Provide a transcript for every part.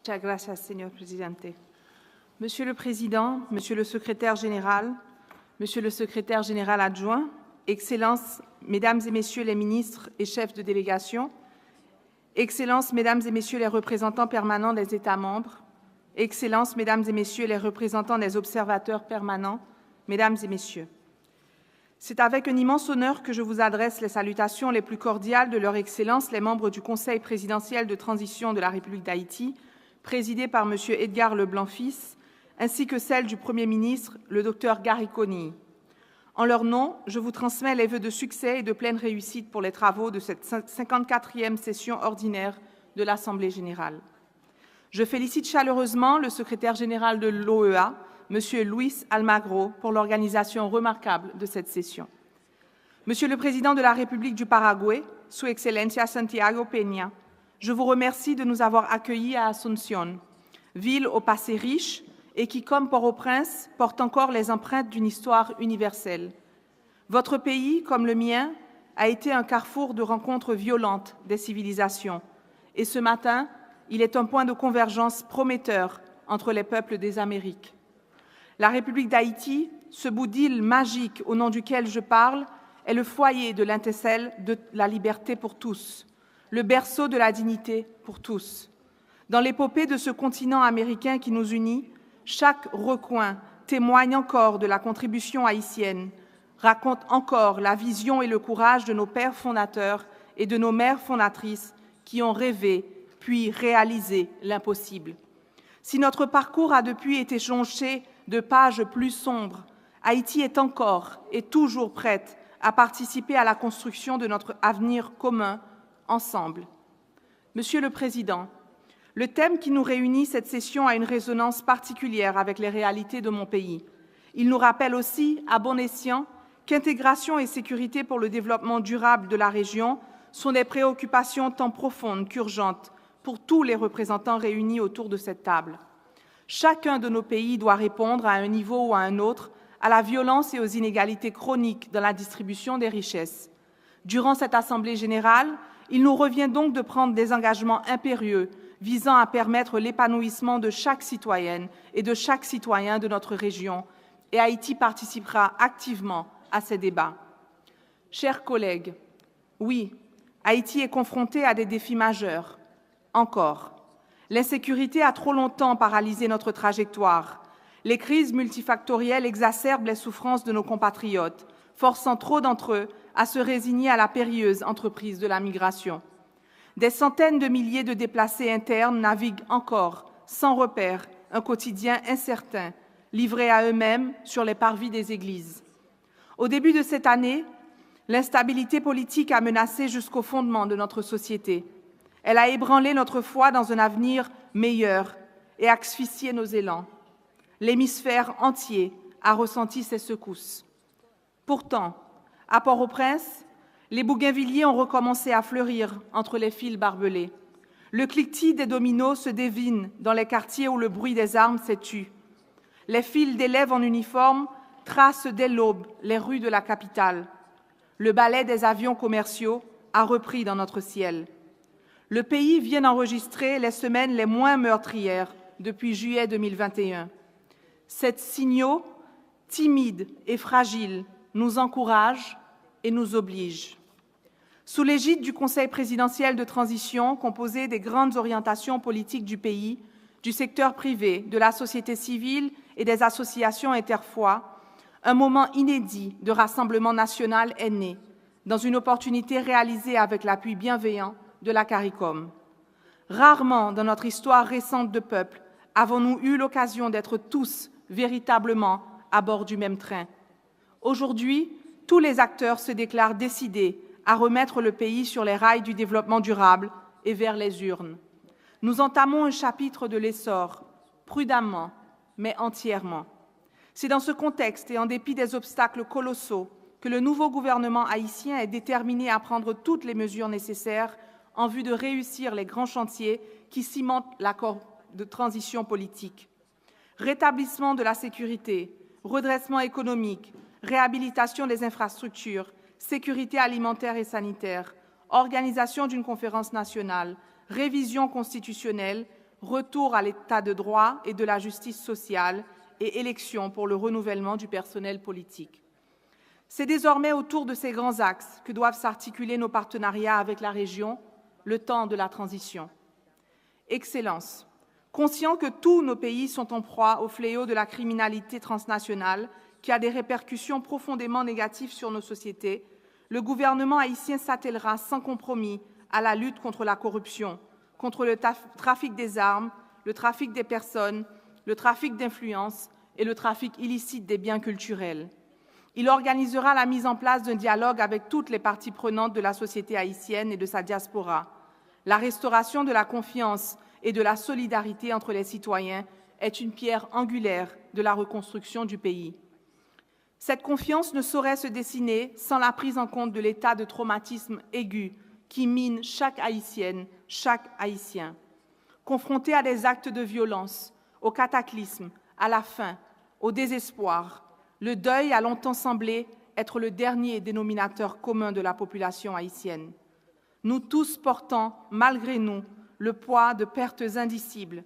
Muchas gracias, señor presidente. Monsieur le Président, Monsieur le Secrétaire général, Monsieur le Secrétaire général adjoint, Excellences, Mesdames et Messieurs les ministres et chefs de délégation, Excellences, Mesdames et Messieurs les représentants permanents des États membres, Excellences, Mesdames et Messieurs les représentants des observateurs permanents, Mesdames et Messieurs. C'est avec un immense honneur que je vous adresse les salutations les plus cordiales de Leur Excellence, les membres du Conseil présidentiel de transition de la République d'Haïti, présidé par M. Edgar Leblanc-Fils, ainsi que celle du Premier ministre, le Dr Gary Conille. En leur nom, je vous transmets les vœux de succès et de pleine réussite pour les travaux de cette 54e session ordinaire de l'Assemblée générale. Je félicite chaleureusement le secrétaire général de l'OEA, M. Luis Almagro, pour l'organisation remarquable de cette session. Monsieur le Président de la République du Paraguay, Su Excelencia Santiago Peña, je vous remercie de nous avoir accueillis à Asunción, ville au passé riche et qui, comme Port-au-Prince, porte encore les empreintes d'une histoire universelle. Votre pays, comme le mien, a été un carrefour de rencontres violentes des civilisations. Et ce matin, il est un point de convergence prometteur entre les peuples des Amériques. La République d'Haïti, ce bout d'île magique au nom duquel je parle, est le foyer de l'étincelle de la liberté pour tous, le berceau de la dignité pour tous. Dans l'épopée de ce continent américain qui nous unit, chaque recoin témoigne encore de la contribution haïtienne, raconte encore la vision et le courage de nos pères fondateurs et de nos mères fondatrices qui ont rêvé puis réalisé l'impossible. Si notre parcours a depuis été jonché de pages plus sombres, Haïti est encore et toujours prête à participer à la construction de notre avenir commun, ensemble. Monsieur le Président, le thème qui nous réunit cette session a une résonance particulière avec les réalités de mon pays. Il nous rappelle aussi, à bon escient, qu'intégration et sécurité pour le développement durable de la région sont des préoccupations tant profondes qu'urgentes pour tous les représentants réunis autour de cette table. Chacun de nos pays doit répondre à un niveau ou à un autre à la violence et aux inégalités chroniques dans la distribution des richesses. Durant cette Assemblée générale, il nous revient donc de prendre des engagements impérieux visant à permettre l'épanouissement de chaque citoyenne et de chaque citoyen de notre région, et Haïti participera activement à ces débats. Chers collègues, oui, Haïti est confronté à des défis majeurs. Encore. L'insécurité a trop longtemps paralysé notre trajectoire. Les crises multifactorielles exacerbent les souffrances de nos compatriotes, forçant trop d'entre eux à se résigner à la périlleuse entreprise de la migration. Des centaines de milliers de déplacés internes naviguent encore, sans repère, un quotidien incertain, livrés à eux-mêmes sur les parvis des églises. Au début de cette année, l'instabilité politique a menacé jusqu'au fondement de notre société. Elle a ébranlé notre foi dans un avenir meilleur et asphyxié nos élans. L'hémisphère entier a ressenti ces secousses. Pourtant, à Port-au-Prince, les bougainvilliers ont recommencé à fleurir entre les fils barbelés. Le cliquetis des dominos se devine dans les quartiers où le bruit des armes s'est tu. Les files d'élèves en uniforme tracent dès l'aube les rues de la capitale. Le ballet des avions commerciaux a repris dans notre ciel. Le pays vient d'enregistrer les semaines les moins meurtrières depuis juillet 2021. Ces signaux, timides et fragiles, nous encouragent et nous obligent. Sous l'égide du Conseil présidentiel de transition, composé des grandes orientations politiques du pays, du secteur privé, de la société civile et des associations interfoi, un moment inédit de rassemblement national est né, dans une opportunité réalisée avec l'appui bienveillant de la CARICOM. Rarement dans notre histoire récente de peuple avons-nous eu l'occasion d'être tous véritablement à bord du même train. Aujourd'hui, tous les acteurs se déclarent décidés à remettre le pays sur les rails du développement durable et vers les urnes. Nous entamons un chapitre de l'essor, prudemment, mais entièrement. C'est dans ce contexte et en dépit des obstacles colossaux que le nouveau gouvernement haïtien est déterminé à prendre toutes les mesures nécessaires en vue de réussir les grands chantiers qui cimentent l'accord de transition politique. Rétablissement de la sécurité, redressement économique, réhabilitation des infrastructures, sécurité alimentaire et sanitaire, organisation d'une conférence nationale, révision constitutionnelle, retour à l'état de droit et de la justice sociale et élections pour le renouvellement du personnel politique. C'est désormais autour de ces grands axes que doivent s'articuler nos partenariats avec la région, le temps de la transition. Excellence. Conscient que tous nos pays sont en proie au fléau de la criminalité transnationale qui a des répercussions profondément négatives sur nos sociétés, le gouvernement haïtien s'attellera sans compromis à la lutte contre la corruption, contre le trafic des armes, le trafic des personnes, le trafic d'influence et le trafic illicite des biens culturels. Il organisera la mise en place d'un dialogue avec toutes les parties prenantes de la société haïtienne et de sa diaspora. La restauration de la confiance et de la solidarité entre les citoyens est une pierre angulaire de la reconstruction du pays. Cette confiance ne saurait se dessiner sans la prise en compte de l'état de traumatisme aigu qui mine chaque Haïtienne, chaque Haïtien. Confronté à des actes de violence, au cataclysme, à la faim, au désespoir, le deuil a longtemps semblé être le dernier dénominateur commun de la population haïtienne. Nous tous portons, malgré nous, le poids de pertes indicibles,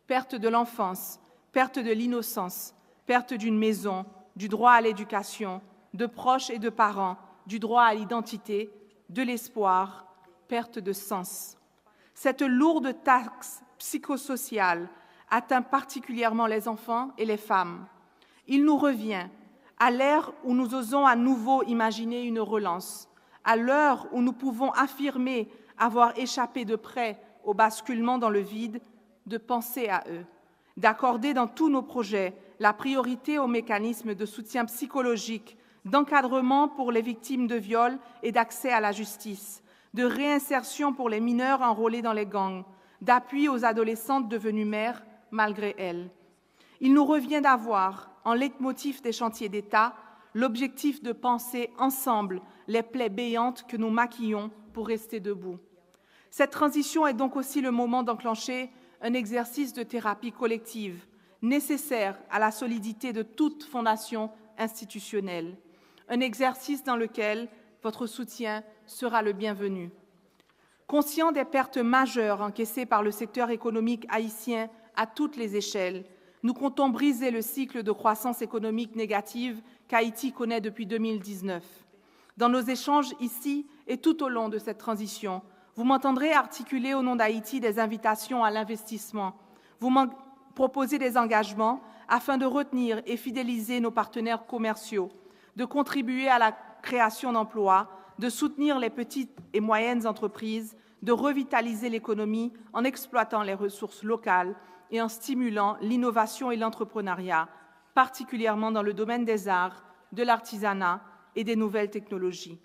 perte de l'enfance, perte de l'innocence, perte d'une maison, du droit à l'éducation, de proches et de parents, du droit à l'identité, de l'espoir, perte de sens. Cette lourde taxe psychosociale atteint particulièrement les enfants et les femmes. Il nous revient, à l'ère où nous osons à nouveau imaginer une relance, à l'heure où nous pouvons affirmer avoir échappé de près au basculement dans le vide, de penser à eux, d'accorder dans tous nos projets la priorité aux mécanismes de soutien psychologique, d'encadrement pour les victimes de viols et d'accès à la justice, de réinsertion pour les mineurs enrôlés dans les gangs, d'appui aux adolescentes devenues mères malgré elles. Il nous revient d'avoir, en leitmotiv des chantiers d'État, l'objectif de penser ensemble les plaies béantes que nous maquillons pour rester debout. Cette transition est donc aussi le moment d'enclencher un exercice de thérapie collective, nécessaire à la solidité de toute fondation institutionnelle, un exercice dans lequel votre soutien sera le bienvenu. Conscient des pertes majeures encaissées par le secteur économique haïtien à toutes les échelles, nous comptons briser le cycle de croissance économique négative qu'Haïti connaît depuis 2019. Dans nos échanges ici et tout au long de cette transition, vous m'entendrez articuler au nom d'Haïti des invitations à l'investissement. Vous proposer des engagements afin de retenir et fidéliser nos partenaires commerciaux, de contribuer à la création d'emplois, de soutenir les petites et moyennes entreprises, de revitaliser l'économie en exploitant les ressources locales et en stimulant l'innovation et l'entrepreneuriat, particulièrement dans le domaine des arts, de l'artisanat et des nouvelles technologies.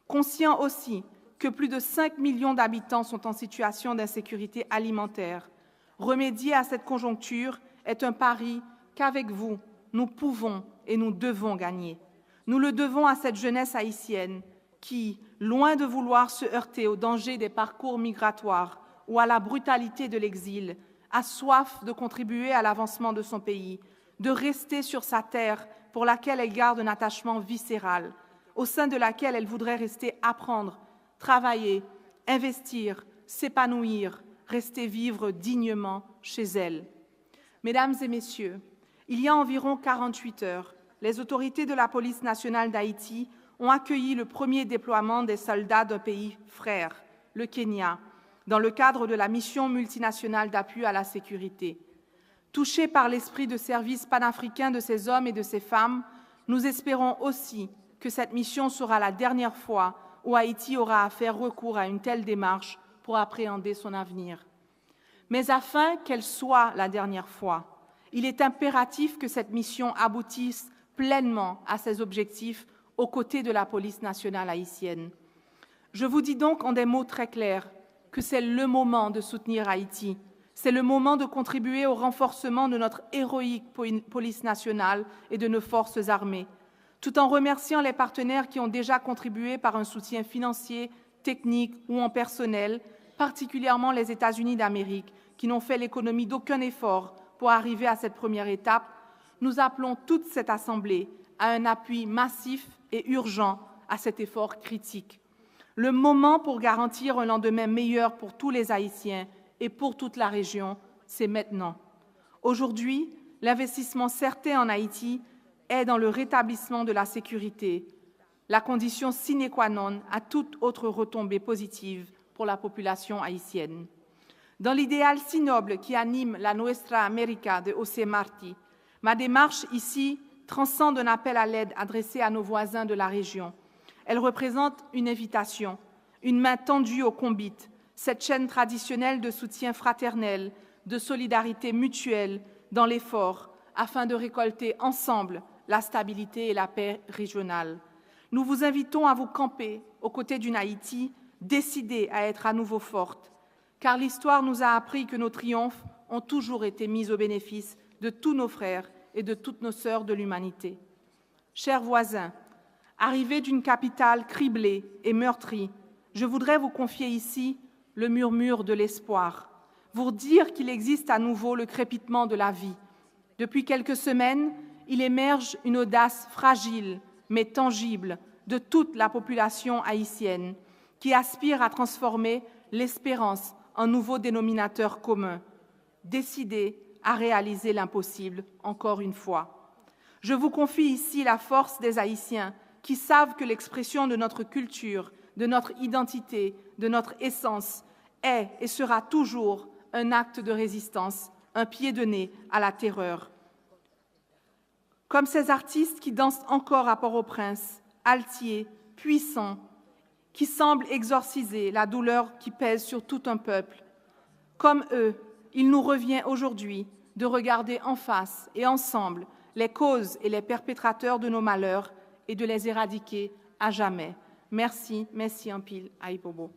Conscient aussi que plus de 5 millions d'habitants sont en situation d'insécurité alimentaire, remédier à cette conjoncture est un pari qu'avec vous, nous pouvons et nous devons gagner. Nous le devons à cette jeunesse haïtienne qui, loin de vouloir se heurter aux dangers des parcours migratoires ou à la brutalité de l'exil, a soif de contribuer à l'avancement de son pays, de rester sur sa terre pour laquelle elle garde un attachement viscéral, au sein de laquelle elle voudrait rester apprendre, travailler, investir, s'épanouir, rester vivre dignement chez elle. Mesdames et messieurs, il y a environ 48 heures, les autorités de la police nationale d'Haïti ont accueilli le premier déploiement des soldats d'un pays frère, le Kenya, dans le cadre de la mission multinationale d'appui à la sécurité. Touchés par l'esprit de service panafricain de ces hommes et de ces femmes, nous espérons aussi que cette mission sera la dernière fois où Haïti aura à faire recours à une telle démarche pour appréhender son avenir. Mais afin qu'elle soit la dernière fois, il est impératif que cette mission aboutisse pleinement à ses objectifs aux côtés de la police nationale haïtienne. Je vous dis donc en des mots très clairs que c'est le moment de soutenir Haïti, c'est le moment de contribuer au renforcement de notre héroïque police nationale et de nos forces armées, tout en remerciant les partenaires qui ont déjà contribué par un soutien financier, technique ou en personnel, particulièrement les États-Unis d'Amérique, qui n'ont fait l'économie d'aucun effort pour arriver à cette première étape. Nous appelons toute cette Assemblée à un appui massif et urgent à cet effort critique. Le moment pour garantir un lendemain meilleur pour tous les Haïtiens et pour toute la région c'est maintenant. Aujourd'hui, l'investissement certain en Haïti est dans le rétablissement de la sécurité, la condition sine qua non à toute autre retombée positive pour la population haïtienne. Dans l'idéal si noble qui anime la Nuestra América de José Martí, ma démarche ici transcende un appel à l'aide adressé à nos voisins de la région. Elle représente une invitation, une main tendue aux convites, cette chaîne traditionnelle de soutien fraternel, de solidarité mutuelle dans l'effort, afin de récolter ensemble la stabilité et la paix régionale. Nous vous invitons à vous camper aux côtés d'une Haïti décidée à être à nouveau forte, car l'histoire nous a appris que nos triomphes ont toujours été mis au bénéfice de tous nos frères et de toutes nos sœurs de l'humanité. Chers voisins, arrivés d'une capitale criblée et meurtrie, je voudrais vous confier ici le murmure de l'espoir, vous dire qu'il existe à nouveau le crépitement de la vie. Depuis quelques semaines, il émerge une audace fragile mais tangible de toute la population haïtienne qui aspire à transformer l'espérance en nouveau dénominateur commun, décidée à réaliser l'impossible encore une fois. Je vous confie ici la force des Haïtiens qui savent que l'expression de notre culture, de notre identité, de notre essence est et sera toujours un acte de résistance, un pied de nez à la terreur. Comme ces artistes qui dansent encore à Port-au-Prince, altiers, puissants, qui semblent exorciser la douleur qui pèse sur tout un peuple. Comme eux, il nous revient aujourd'hui de regarder en face et ensemble les causes et les perpétrateurs de nos malheurs et de les éradiquer à jamais. Merci, merci en pile, Aïbobo.